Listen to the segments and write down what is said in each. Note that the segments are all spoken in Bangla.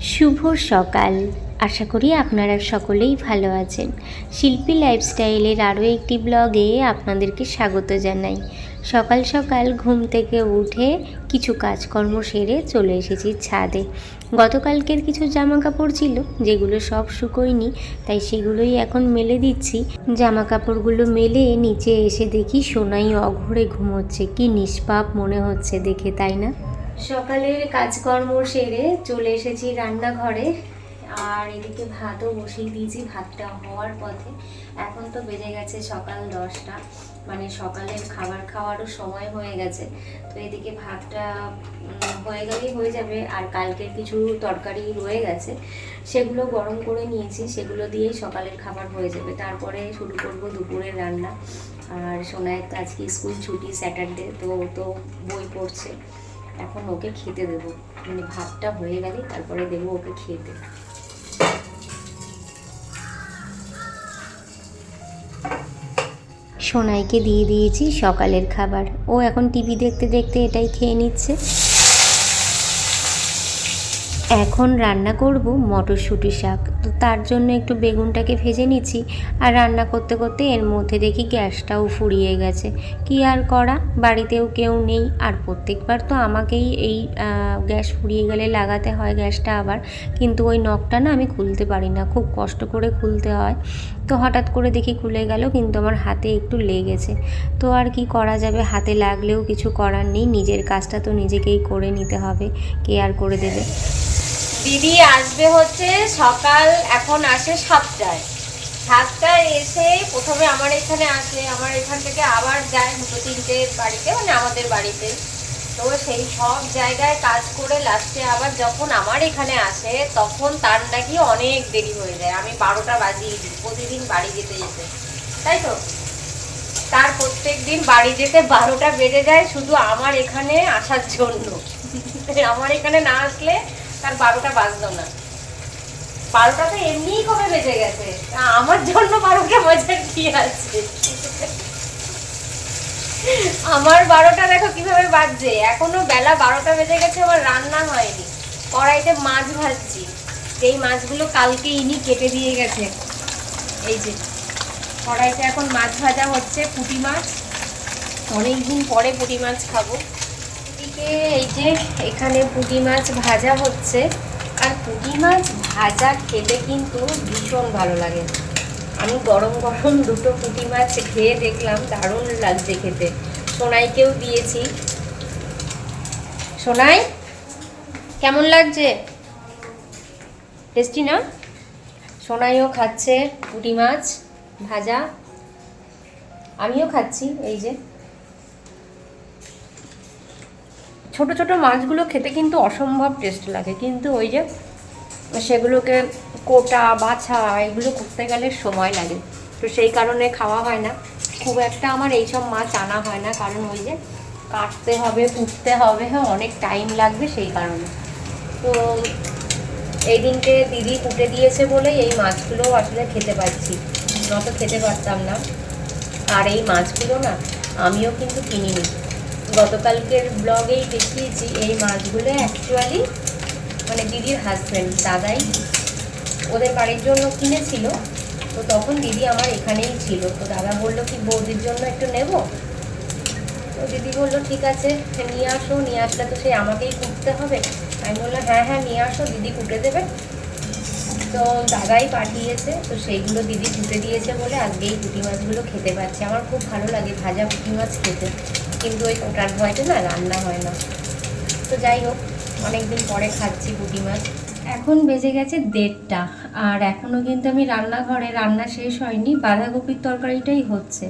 শুভ সকাল। আশা করি আপনারা সকলেই ভালো আছেন। শিল্পী লাইফস্টাইলের আরও একটি ব্লগে আপনাদেরকে স্বাগত জানাই। সকাল সকাল ঘুম থেকে উঠে কিছু কাজকর্ম সেরে চলে এসেছি ছাদে। গতকালকের কিছু জামা কাপড় ছিল যেগুলো সব শুকোয়নি, তাই সেগুলোই এখন মেলে দিচ্ছি। জামা কাপড়গুলো মেলে নিচে এসে দেখি সোনাই অঘোরে ঘুমোচ্ছে। কি নিষ্পাপ মনে হচ্ছে দেখে, তাই না? সকালের কাজকর্ম সেরে চলে এসেছি রান্নাঘরে, আর এদিকে ভাতও বসিয়ে দিয়েছি, ভাতটা হওয়ার পথে। এখন তো বেজে গেছে সকাল 10টা, মানে সকালের খাবার খাওয়ারও সময় হয়ে গেছে। তো এদিকে ভাতটা হয়ে গেলেই হয়ে যাবে, আর কালকের কিছু তরকারি রয়ে গেছে সেগুলো গরম করে নিয়েছি, সেগুলো দিয়েই সকালের খাবার হয়ে যাবে। তারপরে শুরু করব দুপুরের রান্না। আর সোনায়ের তো আজকে স্কুল ছুটি, স্যাটারডে, তো বই পড়ছে। এখন ওকে খেতে দেবো, মানে ভাতটা হয়ে গেলে তারপরে দেবো ওকে খেতে। সোনাইকে দিয়ে দিয়েছি সকালের খাবার, ও এখন টিভি দেখতে দেখতে এটাই খেয়ে নিচ্ছে। এখন রান্না করব মটরশুঁটি শাক, তো তার জন্য একটু বেগুনটাকে ভেজে নিচ্ছি। আর রান্না করতে করতে এর মধ্যে দেখি গ্যাসটাও ফুরিয়ে গেছে। কি আর করা, বাড়িতেও কেউ নেই, আর প্রত্যেকবার তো আমাকেই এই গ্যাস ফুরিয়ে গেলে লাগাতে হয় গ্যাসটা আবার। কিন্তু ওই নখটা না আমি খুলতে পারি না, খুব কষ্ট করে খুলতে হয়। তো হঠাৎ করে দেখি খুলে গেল, কিন্তু আমার হাতে একটু লেগেছে। তো আর কি করা যাবে, হাতে লাগলেও কিছু করার নেই, নিজের কাজটা তো নিজেকেই করে নিতে হবে, কে আর করে দেবে। দিদি আসবে হচ্ছে সকাল, এখন আসে 7টায়। 7টায় এসে প্রথমে আমার এখানে আসে, আমার এখান থেকে আবার যায় 2-3টের বাড়িতে, মানে আমাদের বাড়িতে। তো সেই সব জায়গায় কাজ করে লাস্টে আবার যখন আমার এখানে আসে তখন তার নাকি অনেক দেরি হয়ে যায়। আমি 12টা বাজিয়ে দিই প্রতিদিন বাড়ি যেতে যেতে, তাই তো। তার প্রত্যেক দিন বাড়ি যেতে 12টা বেজে যায় শুধু আমার এখানে আসার জন্য। আমার এখানে না আসলে তার 12টা বাজলো না। 12টা তো এমনিই কবে বেজে গেছে, আমার জন্য 12টা বাজার কি আছে। আমার 12টা দেখো কিভাবে বাজছে, এখনো বেলা 12টা বেজে গেছে, আমার রান্না হয়নি। কড়াইতে মাছ ভাজছি, এই মাছগুলো কালকে ইনি কেটে দিয়ে গেছে। এই যে কড়াইতে এখন মাছ ভাজা হচ্ছে, পুঁটি মাছ। অনেকদিন পরে পুঁটি মাছ খাবো। এদিকে এই যে এখানে পুঁটি মাছ ভাজা হচ্ছে, আর পুঁটি মাছ ভাজা খেতে কিন্তু ভীষণ ভালো লাগে। আমি গরম গরম দুটো পুঁটি মাছ খেয়ে দেখলাম, দারুণ লাগছে খেতে। সোনাইকেও দিয়েছি। সোনাই, কেমন লাগছে? টেস্টি না? সোনাইও খাচ্ছে পুঁটি মাছ ভাজা, আমিও খাচ্ছি। এই যে ছোট ছোট মাছগুলো খেতে কিন্তু অসম্ভব টেস্ট লাগে, কিন্তু ওই যে সেগুলোকে কোটা বাছা এগুলো করতে গেলে সময় লাগে, তো সেই কারণে খাওয়া হয় না খুব একটা। আমার এইসব মাছ আনা হয় না, কারণ ওই যে কাটতে হবে, কুটতে হবে, হ্যাঁ অনেক টাইম লাগবে, সেই কারণে। তো এই দিনকে দিদি কুটে দিয়েছে বলেই এই মাছগুলো আসলে খেতে পাচ্ছি, নত খেতে পারতাম না। আর এই মাছগুলো না আমিও কিন্তু কিনিনি, গতকালকের ব্লগেই দেখিয়েছি। এই মাছগুলো অ্যাকচুয়ালি মানে দিদির হাজব্যান্ড দাদাই ওদের বাড়ির জন্য কিনেছিল। তো তখন দিদি আমার এখানেই ছিল, তো দাদা বললো কি বৌদির জন্য একটু নেব। তো দিদি বললো ঠিক আছে নিয়ে আসো, নিয়ে আসলে তো সেই আমাকেই কুটতে হবে। আমি বললাম হ্যাঁ হ্যাঁ নিয়ে আসো, দিদি কুটে দেবে। তো দাদাই পাঠিয়েছে, তো সেইগুলো দিদি কুটে দিয়েছে বলে আজকে এই পুঁটি মাছগুলো খেতে পাচ্ছি। আমার খুব ভালো লাগে ভাজা পুঁটি মাছ খেতে, কিন্তু ওই কোটার ভয়তে না রান্না হয় না। তো যাই হোক, অনেকদিন পরে খাচ্ছি পুঁটি মাছ। এখন বেজে গেছে 1:30, আর এখনও কিন্তু আমি রান্নাঘরে, রান্না শেষ হয়নি, বাঁধাকপির তরকারিটাই হচ্ছে।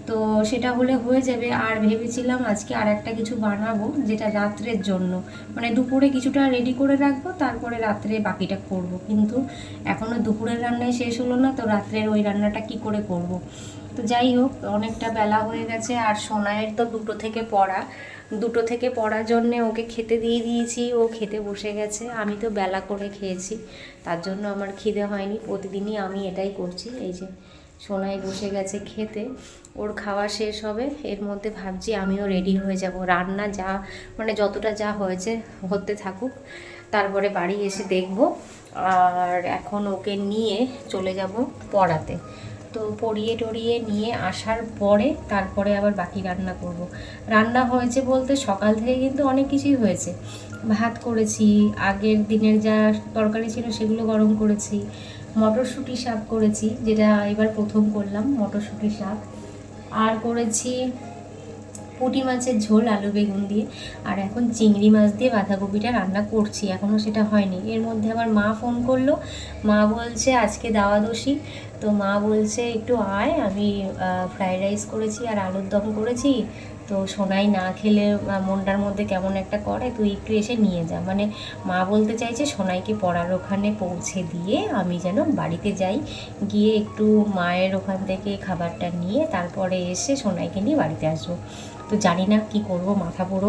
তো সেটা হলে হয়ে যাবে। আর ভেবেছিলাম আজকে আর একটা কিছু বানাবো, যেটা রাত্রের জন্য, মানে দুপুরে কিছুটা রেডি করে রাখবো, তারপরে রাত্রে বাকিটা করব। কিন্তু এখনও দুপুরের রান্নাই শেষ হলো না, তো রাত্রের ওই রান্নাটা কি করে করব। তো যাই হোক, অনেকটা বেলা হয়ে গেছে। আর সোনাইয়ের তো 2টো থেকে পড়া, 2টো থেকে পড়ার জন্যে ওকে খেতে দিয়ে দিয়েছি, ও খেতে বসে গেছে। আমি তো বেলা করে খেয়েছি, তার জন্য আমার খিদে হয়নি। প্রতিদিনই আমি এটাই করছি। এই যে সোনাই বসে গেছে খেতে, ওর খাওয়া শেষ হবে, এর মধ্যে ভাবছি আমিও রেডি হয়ে যাব। রান্না যা মানে যতটা যা হয়েছে হতে থাকুক, তারপরে বাড়ি এসে দেখব। আর এখন ওকে নিয়ে চলে যাব পড়াতে। তো পড়িয়ে টড়িয়ে নিয়ে আসার পরে তারপরে আবার বাকি রান্না করব। রান্না হয়েছে বলতে সকাল থেকে কিন্তু অনেক কিছুই হয়েছে। ভাত করেছি, আগের দিনের যা তরকারি ছিল সেগুলো গরম করেছি, মটরশুঁটি শাক করেছি, যেটা এবার প্রথম করলাম মটরশুঁটি শাক, আর করেছি পুঁটি মাছের ঝোল আলু বেগুন দিয়ে, আর এখন চিংড়ি মাছ দিয়ে বাঁধাকপিটা রান্না করছি, এখনও সেটা হয়নি। এর মধ্যে আমার মা ফোন করলো, মা বলছে আজকে দাওয়াদশী, তো মা বলছে একটু আয়, আমি ফ্রাইড রাইস করেছি আর আলুর দম করেছি, তো সোনাই না খেলে মনটার মধ্যে কেমন একটা করে, তুই একটু এসে নিয়ে যা। মানে মা বলতে চাইছে সোনাইকে পড়ার ওখানে পৌঁছে দিয়ে আমি যেন বাড়িতে যাই, গিয়ে একটু মায়ের ওখান থেকে খাবারটা নিয়ে তারপরে এসে সোনাইকে নিয়ে বাড়িতে আসবো। তো জানি না কি করব, মাথা পুরো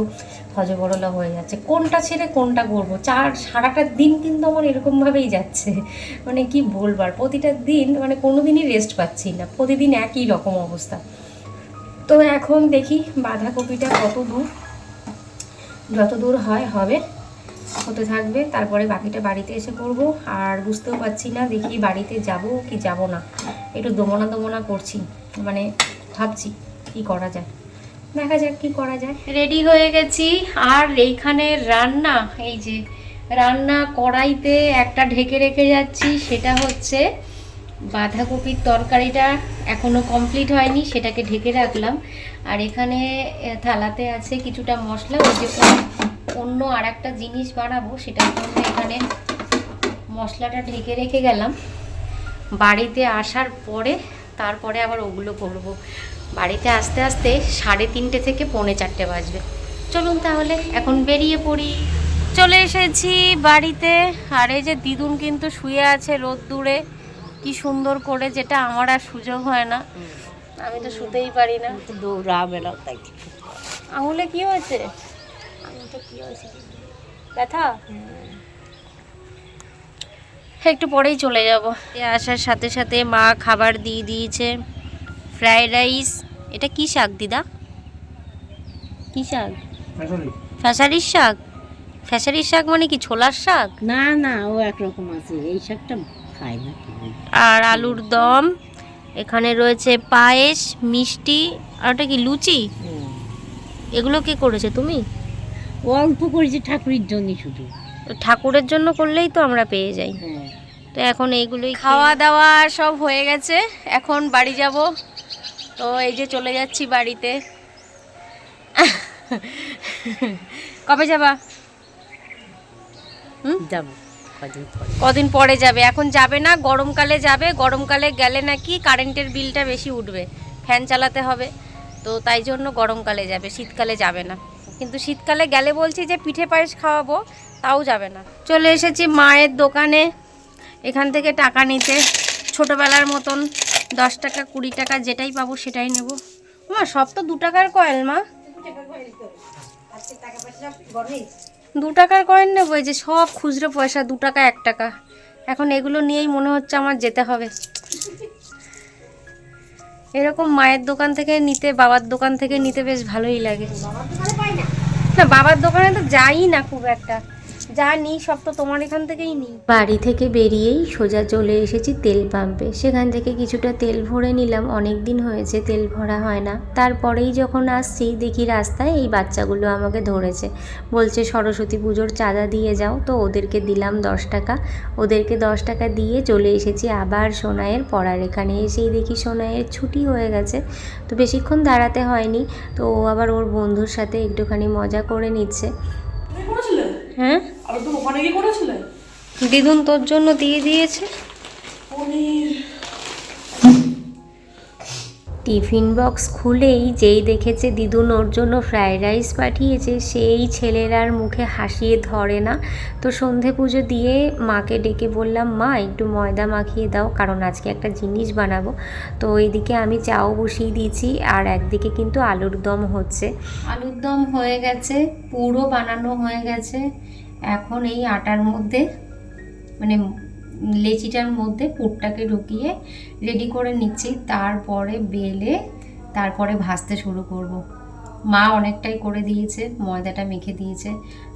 হজবরলা হয়ে যাচ্ছে, কোনটা ছেড়ে কোনটা করবো। সারাটা দিন কিন্তু আমার এরকমভাবেই যাচ্ছে, মানে কি বলবার, প্রতিটা দিন মানে কোনো দিনই রেস্ট পাচ্ছি না, প্রতিদিন একই রকম অবস্থা। তো এখন দেখি বাঁধাকপিটা কত দূর, যত দূর হয় হবে, হতে থাকবে, তারপরে বাকিটা বাড়িতে এসে করব। আর বুঝতেও পারছি না দেখি বাড়িতে যাব কি যাব না, একটু দমনা করছি, মানে ভাবছি কি করা যায়, দেখা যাক কি করা যায়। রেডি হয়ে গেছি, আর এইখানে রান্না, এই যে রান্না কড়াইতে একটা ঢেকে রেখে যাচ্ছি, সেটা হচ্ছে বাঁধাকপির তরকারিটা এখনও কমপ্লিট হয়নি, সেটাকে ঢেকে রাখলাম। আর এখানে থালাতে আছে কিছুটা মশলা, ওই যে অন্য আর একটা জিনিস বানাবো সেটার জন্য এখানে মশলাটা ঢেকে রেখে গেলাম। বাড়িতে আসার পরে তারপরে আবার ওগুলো করব। বাড়িতে আসতে আসতে 3:30 থেকে 4:45 বাজবে। চলুন তাহলে এখন বেরিয়ে পড়ি। চলে এসেছি বাড়িতে, আর এই যে দিদুন কিন্তু শুয়ে আছে রোদ্দুরে কি সুন্দর করে, যেটা আমার আর সুযোগ হয় না, আমি তো শুতেই পারি না। আঙুলে কি হয়েছে? আঙুলটা কি হয়েছে, ব্যথা? একটু পরেই চলে যাব। আসার সাথে সাথে মা খাবার দিয়ে দিয়েছে, ফ্রাইড রাইস। এটা কি শাক দিদা, কি শাক? ফ্যাসারির শাক। ফ্যাসারির শাক মানে কি ছোলার শাক? না না, ও একরকম আছে, এই শাকটা খাই না। আর আলুর দম, এখানে রয়েছে পায়েস, মিষ্টি, আর ওটা কি লুচি? এগুলো কে করেছে, তুমি? অল্প করেছি ঠাকুরের জন্য, শুধু ঠাকুরের জন্য করলেই তো আমরা পেয়ে যাই। হ্যাঁ। তো এখন এইগুলোই খাওয়া দাওয়া সব হয়ে গেছে, এখন বাড়ি যাব। তো এই যে চলে যাচ্ছি বাড়িতে। কবে যাবা? যাব কদিন পরে যাবে, এখন যাবে না, গরমকালে যাবে। গরমকালে গেলে নাকি কারেন্টের বিলটা বেশি উঠবে, ফ্যান চালাতে হবে, তো তাই জন্য গরমকালে যাবে, শীতকালে যাবে না। কিন্তু শীতকালে গেলে বলছি যে পিঠে পায়েস খাওয়াবো, তাও যাবে না। চলে এসেছি মায়ের দোকানে, এখান থেকে টাকা নিতে, ছোটোবেলার মতন 10 টাকা 20 টাকা যেটাই পাবো সেটাই নেব। মা সব তো 2 টাকার কয়েন, মা 2 টাকার কয়েন নেবো, এই যে সব খুচরো পয়সা, 2 টাকা 1 টাকা। এখন এগুলো নিয়েই মনে হচ্ছে আমার যেতে হবে। এরকম মায়ের দোকান থেকে নিতে, বাবার দোকান থেকে নিতে বেশ ভালোই লাগে। না, বাবার দোকানে তো যাই না খুব একটা, যা নিই সব তো তোমার এখান থেকেই নিই। বাড়ি থেকে বেরিয়েই সোজা চলে এসেছি তেল পাম্পে, সেখান থেকে কিছুটা তেল ভরে নিলাম, অনেক দিন হয়েছে তেল ভরা হয় না। তারপরেই যখন আসছি দেখি রাস্তায় এই বাচ্চাগুলো আমাকে ধরেছে, বলছে সরস্বতী পুজোর চাঁদা দিয়ে যাও। তো ওদেরকে দিলাম 10 টাকা, ওদেরকে 10 টাকা দিয়ে চলে এসেছি আবার সোনাইয়ের পড়ার এখানে। এসেই দেখি সোনাইয়ের ছুটি হয়ে গেছে, তো বেশিক্ষণ দাঁড়াতে হয়নি, তো ও আবার ওর বন্ধুর সাথে একটুখানি মজা করে নিচ্ছে। হ্যাঁ, দিদুন তোর জন্য দিয়ে দিয়েছে টিফিন বক্স। খুলেই যেই দেখেছে দিদুন ওর জন্য ফ্রাইড রাইস পাঠিয়েছে, সেই ছেলের আর মুখে হাসিয়ে ধরে না। তো সন্ধে পুজো দিয়ে মাকে ডেকে বললাম, মা একটু ময়দা মাখিয়ে দাও, কারণ আজকে একটা জিনিস বানাবো। তো এইদিকে আমি চাও বসিয়ে দিয়েছি, আর একদিকে কিন্তু আলুর দম হচ্ছে। আলুর দম হয়ে গেছে, পুরো বানানো হয়ে গেছে। এখন এই আটার মধ্যে, মানে লেচিটার মধ্যে পুরটাকে ঢুকিয়ে রেডি করে নিচ্ছি, তারপরে বেলে তারপরে ভাজতে শুরু করব। মা অনেকটাই করে দিয়েছে, ময়দাটা মেখে দিয়েছে।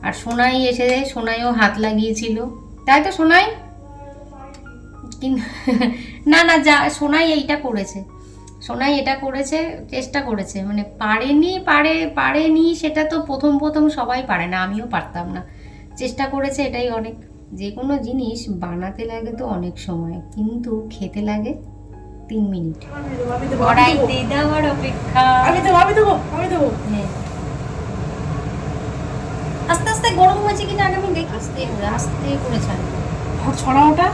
আর সোনাই এসে, সোনাইও হাত লাগিয়েছিল, তাই তো সোনাই? কিন্তু না না, যা সোনাই এইটা করেছে, সোনাই এটা করেছে, চেষ্টা করেছে, মানে পারেনি সেটা তো প্রথম প্রথম সবাই পারে না, আমিও পারতাম না। চেষ্টা করেছে, এটাই অনেক। যে কোনো জিনিস বানাতে লাগে তো অনেক সময়, কিন্তু খেতে লাগে 3 মিনিট। কড়াইতে দেওয়ার অপেক্ষা। হ্যাঁ, আস্তে আস্তে গরম হয়েছে কিনা আগে আমি দেখি। আস্তে আস্তে করে ছাড়বো। ছড়া ওটা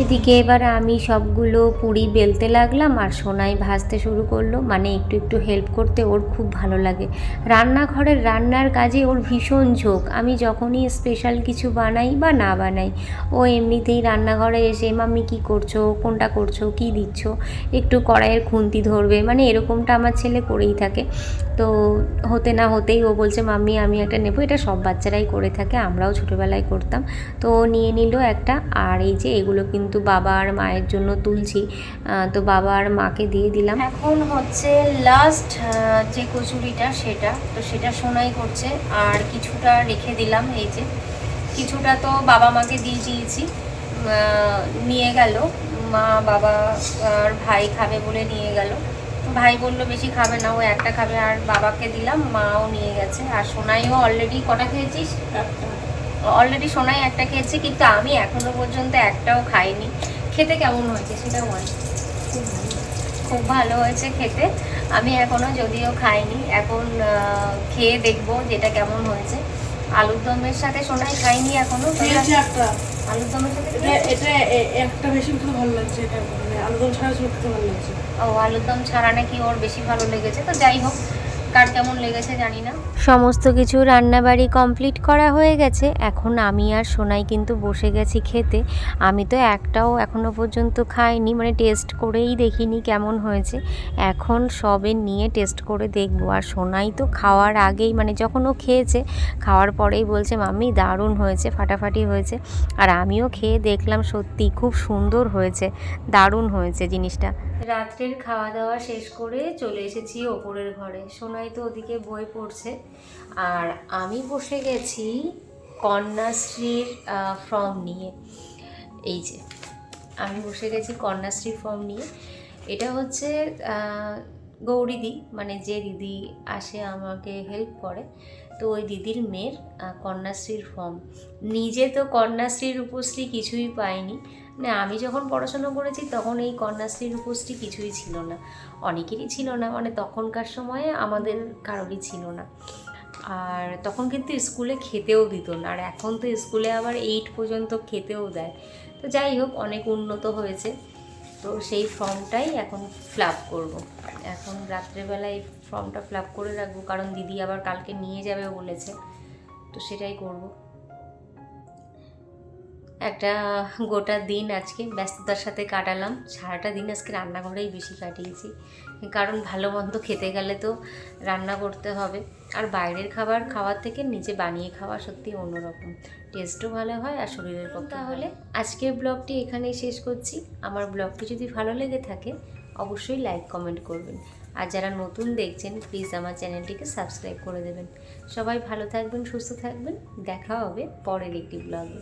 এদিকে এবার আমি সবগুলো পুরি বেলতে লাগলাম, আর সোনাই ভাজতে শুরু করলো। মানে একটু একটু হেল্প করতে ওর খুব ভালো লাগে। রান্নাঘরের রান্নার কাজে ওর ভীষণ ঝোঁক। আমি যখনই স্পেশাল কিছু বানাই বা না বানাই, ও এমনিতেই রান্নাঘরে এসে মাম্মি কী করছো, কোনটা করছো, কী দিচ্ছ, একটু কড়াইয়ের খুন্তি ধরবে, মানে এরকমটা আমার ছেলে করেই থাকে। তো হতে না হতেই ও বলছে মাম্মি আমি একটা নেবো। এটা সব বাচ্চারাই করে থাকে, আমরাও ছোটোবেলায় করতাম। তো ও নিয়ে নিল একটা। আর এই যে এগুলো কিন্তু বাবা আর মায়ের জন্য তুলছি, তো বাবা আর মাকে দিয়ে দিলাম। এখন হচ্ছে লাস্ট যে কচুরিটা, সেটা তো সেটা সোনাই করছে। আর কিছুটা রেখে দিলাম, এই যে কিছুটা তো বাবা মাকে দিয়ে দিয়েছি, নিয়ে গেল মা, বাবা আর ভাই খাবে বলে নিয়ে গেল। ভাই বললো বেশি খাবে না, ও একটা খাবে, আর বাবাকে দিলাম, মাও নিয়ে গেছে। আর সোনাইও অলরেডি কটা খেয়েছিস? অলরেডি সোনাই একটা খেয়েছে, কিন্তু আমি এখনো পর্যন্ত একটাও খাইনি। খেতে কেমন হয়েছে সেটা বল। খুব ভালো হয়েছে খেতে। আমি এখনো যদিও খাইনি, এখন খেয়ে দেখবো যেটা কেমন হয়েছে। আলুর দমের সাথে সোনাই খাইনি এখনো। আলুর দমের সাথে এটা একটা বেশি খেতে ভালো লাগছে, এটা মানে আলুদম ছাড়া খেতে ভালো লাগছে। ও, আলুর দম ছাড়া নাকি ওর বেশি ভালো লেগেছে। তো যাই হোক, কার কেমন লেগেছে জানি না। সমস্ত কিছু রান্নাবাড়ি কমপ্লিট করা হয়ে গেছে। এখন আমি আর সোনাই কিন্তু বসে গেছি খেতে। আমি তো একটাও এখনো পর্যন্ত খাইনি, মানে টেস্ট করেই দেখিনি কেমন হয়েছে। এখন সবে নিয়ে টেস্ট করে দেখবো। আর সোনাই তো খাওয়ার আগেই, মানে যখন ও খেয়েছে, খাওয়ার পরেই বলছে মাম্মি দারুণ হয়েছে, ফাটাফাটি হয়েছে। আর আমিও খেয়ে দেখলাম, সত্যি খুব সুন্দর হয়েছে, দারুণ হয়েছে জিনিসটা। রাত্রের খাওয়া দাওয়া শেষ করে চলে এসেছি ওপরের ঘরে। সোনাই তো ওদিকে বই পড়ছে, আর আমি বসে গেছি কন্যাশ্রীর ফর্ম নিয়ে। এই যে আমি বসে গেছি কন্যাশ্রী ফর্ম নিয়ে। এটা হচ্ছে গৌরীদি, মানে যে দিদি আসে আমাকে হেল্প করে, তো ওই দিদির মেয়ের কন্যাশ্রীর ফর্ম। নিজে তো কন্যাশ্রী রূপশ্রী কিছুই পাইনি, মানে আমি যখন পড়াশোনা করেছি তখন এই কন্যাশ্রী রূপশ্রী কিছুই ছিল না, অনেকেরই ছিল না, মানে তখনকার সময়ে আমাদের কারোরই ছিল না। আর তখন কিন্তু স্কুলে খেতেও দিত না, আর এখন তো স্কুলে আবার 8 পর্যন্ত খেতেও দেয়। তো যাই হোক, অনেক উন্নত হয়েছে। তো সেই ফর্মটাই এখন ফিল আপ করবো। এখন রাত্রেবেলায় এই ফর্মটা ফিল আপ করে রাখবো, কারণ দিদি আবার কালকে নিয়ে যাবে বলেছে, তো সেটাই করব। একটা গোটা দিন আজকে ব্যস্ততার সাথে কাটালাম। সারাটা দিন আজকে রান্নাঘরেই বেশি কাটিয়েছি, কারণ ভালো মন্দ খেতে গেলে তো রান্না করতে হবে। আর বাইরের খাবার খাওয়ার থেকে নিজে বানিয়ে খাওয়া সত্যি অন্যরকম, টেস্টও ভালো হয় আর শরীরের পক্ষে। তাহলে আজকের ব্লগটি এখানেই শেষ করছি। আমার ব্লগটি যদি ভালো লেগে থাকে অবশ্যই লাইক কমেন্ট করবেন, আর যারা নতুন দেখছেন প্লিজ আমার চ্যানেলটিকে সাবস্ক্রাইব করে দেবেন। সবাই ভালো থাকবেন, সুস্থ থাকবেন, দেখা হবে পরের একটি ব্লগে।